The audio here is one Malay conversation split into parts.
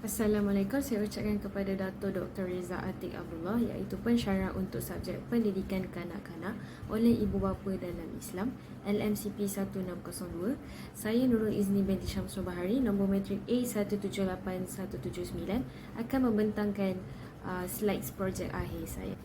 Assalamualaikum, saya ucapkan kepada Dato' Dr. Reza Atiq Abdullah, iaitu pensyarah untuk subjek pendidikan kanak-kanak oleh ibu bapa dalam Islam, LMCP 1602. Saya Nurul Izni binti Syamsul Bahari, nombor matrik A178179, akan membentangkan slides projek akhir saya.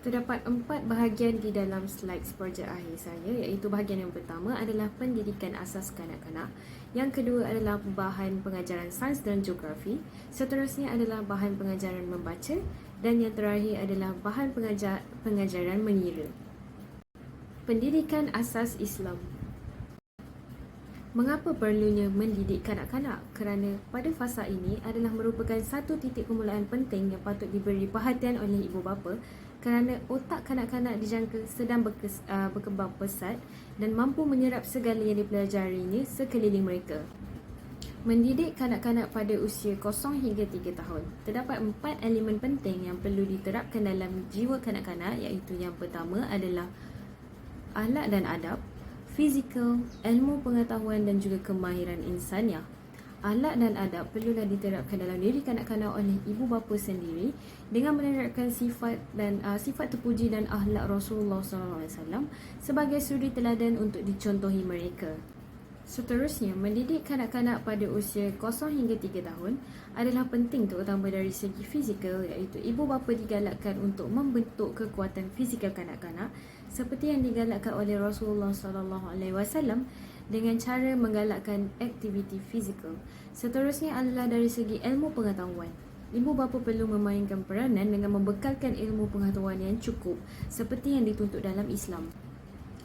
Terdapat 4 bahagian di dalam slides projek akhir saya, iaitu bahagian yang pertama adalah pendidikan asas kanak-kanak, yang kedua adalah bahan pengajaran sains dan geografi, seterusnya adalah bahan pengajaran membaca, dan yang terakhir adalah bahan pengajaran mengira. Pendidikan asas Islam. Mengapa perlunya mendidik kanak-kanak? Kerana pada fasa ini adalah merupakan satu titik permulaan penting yang patut diberi perhatian oleh ibu bapa, kerana otak kanak-kanak dijangka sedang berkembang pesat dan mampu menyerap segala yang dipelajarinya sekeliling mereka. Mendidik kanak-kanak pada usia 0 hingga 3 tahun. Terdapat 4 elemen penting yang perlu diterapkan dalam jiwa kanak-kanak, iaitu yang pertama adalah akhlak dan adab, fizikal, ilmu pengetahuan dan juga kemahiran insaniah. Akhlak dan adab perlulah diterapkan dalam diri kanak-kanak oleh ibu bapa sendiri dengan menerapkan sifat terpuji dan akhlak Rasulullah SAW sebagai suri teladan untuk dicontohi mereka. Seterusnya, mendidik kanak-kanak pada usia 0 hingga 3 tahun adalah penting terutama dari segi fizikal, iaitu ibu bapa digalakkan untuk membentuk kekuatan fizikal kanak-kanak seperti yang digalakkan oleh Rasulullah SAW dengan cara menggalakkan aktiviti fizikal. Seterusnya adalah dari segi ilmu pengetahuan. Ibu bapa perlu memainkan peranan dengan membekalkan ilmu pengetahuan yang cukup seperti yang dituntut dalam Islam.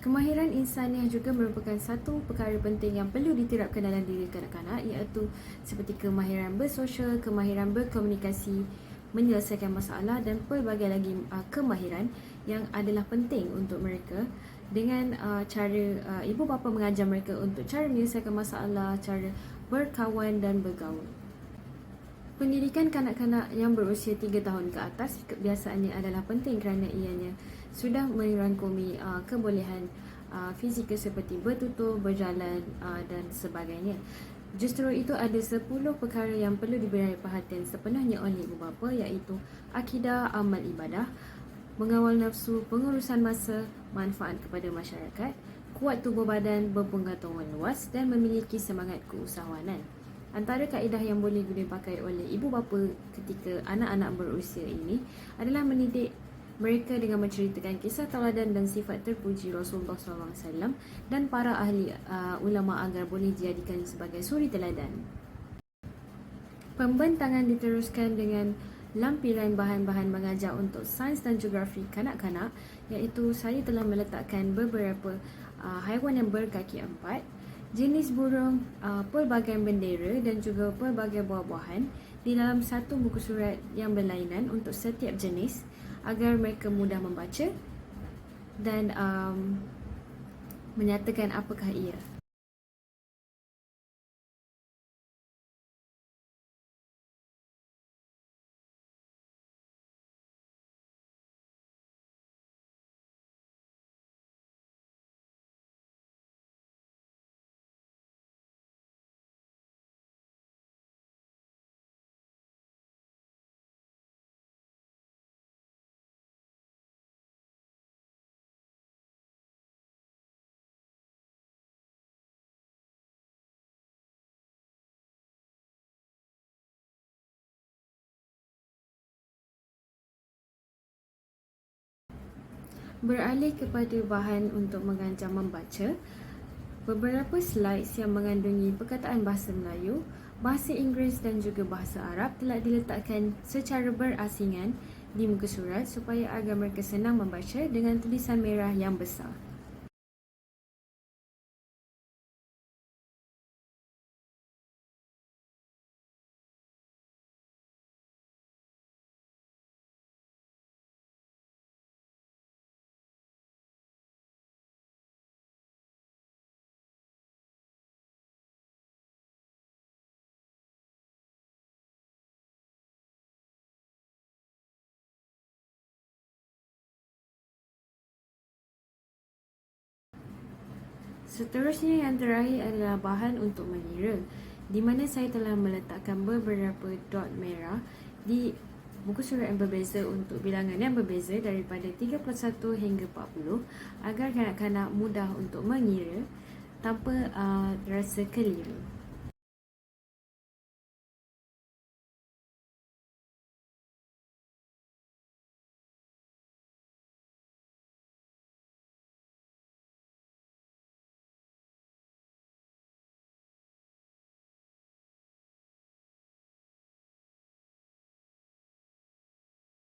Kemahiran insaniah juga merupakan satu perkara penting yang perlu diterapkan dalam diri kanak-kanak, iaitu seperti kemahiran bersosial, kemahiran berkomunikasi, menyelesaikan masalah dan pelbagai lagi kemahiran yang adalah penting untuk mereka dengan cara ibu bapa mengajar mereka untuk cara menyelesaikan masalah, cara berkawan dan bergaul. Pendidikan kanak-kanak yang berusia 3 tahun ke atas kebiasaannya adalah penting kerana ianya sudah merangkumi kebolehan fizikal seperti bertutur, berjalan dan sebagainya. Justru itu ada 10 perkara yang perlu diberi perhatian sepenuhnya oleh ibu bapa, iaitu akidah, amal ibadah, mengawal nafsu, pengurusan masa, manfaat kepada masyarakat, kuat tubuh badan, berpengetahuan luas dan memiliki semangat keusahawanan. Antara kaedah yang boleh dipakai oleh ibu bapa ketika anak-anak berusia ini adalah mendidik mereka dengan menceritakan kisah tauladan dan sifat terpuji Rasulullah SAW dan para ahli ulama agar boleh dijadikan sebagai suri teladan. Pembentangan diteruskan dengan lampiran bahan-bahan mengajar untuk sains dan geografi kanak-kanak, iaitu saya telah meletakkan beberapa haiwan yang berkaki 4, jenis burung, pelbagai bendera dan juga pelbagai buah-buahan di dalam satu buku surat yang berlainan untuk setiap jenis agar mereka mudah membaca dan menyatakan apakah ia. Beralih kepada bahan untuk mengajar membaca, beberapa slides yang mengandungi perkataan bahasa Melayu, bahasa Inggeris dan juga bahasa Arab telah diletakkan secara berasingan di muka surat supaya agar mereka senang membaca dengan tulisan merah yang besar. Seterusnya yang terakhir adalah bahan untuk mengira, di mana saya telah meletakkan beberapa dot merah di buku surat yang berbeza untuk bilangan yang berbeza daripada 31 hingga 40 agar kanak-kanak mudah untuk mengira tanpa rasa keliru.